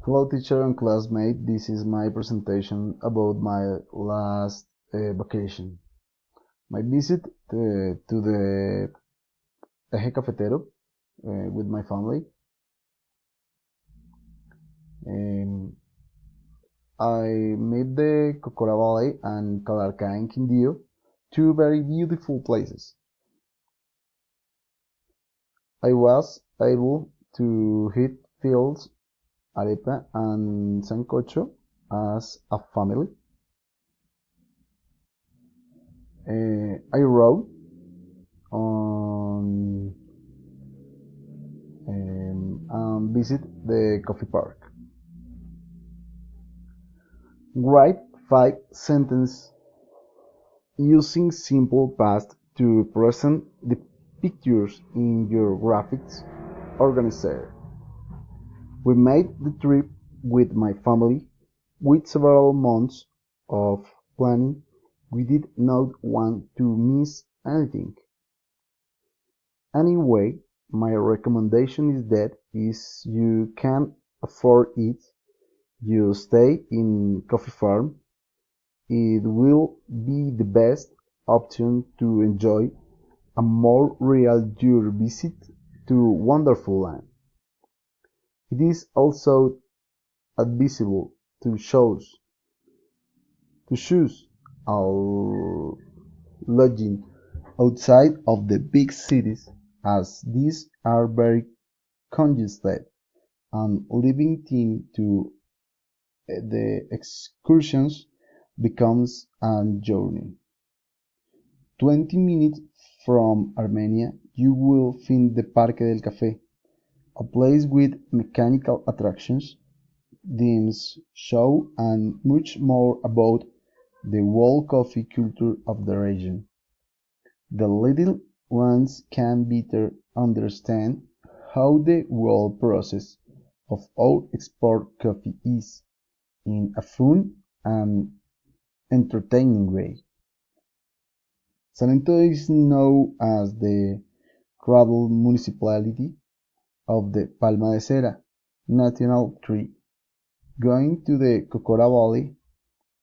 Hello teacher and classmate, this is my presentation about my last vacation. My visit to the Eje Cafetero with my family. Um, I made the Cocora Valley and Calarca and Quindío, two very beautiful places. I was able to eat fields, arepa and sancocho as a family. I rode on and visit the coffee park. Write 5 sentences using simple past to present the pictures in your graphics organizer. We made the trip with my family with several months of planning. We did not want to miss anything. Anyway, my recommendation is that if you can afford it, you stay in Coffee Farm. It will be the best option to enjoy a more real your visit to Wonderful Land. It is also advisable to choose a lodging outside of the big cities, as these are very congested and leaving time to the excursions becomes a journey. 20 minutes from Armenia, you will find the Parque del Café, a place with mechanical attractions, games, show, and much more about the world coffee culture of the region. The little ones can better understand how the whole process of our export coffee is in a fun and entertaining way. Salento is known as the cradle municipality of the Palma de Cera national tree. Going to the Cocora Valley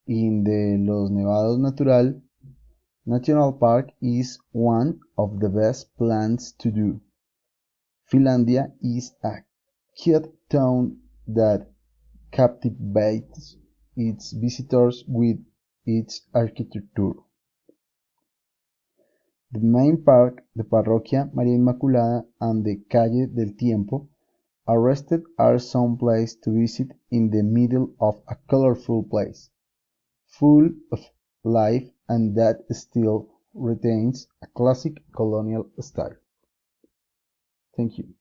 in the Los Nevados Natural National Park is one of the best plans to do. Finlandia is a cute town that captivates its visitors with its architecture. The main park, the Parroquia María Inmaculada and the Calle del Tiempo arrested are some place to visit in the middle of a colorful place, full of life and that still retains a classic colonial style. Thank you.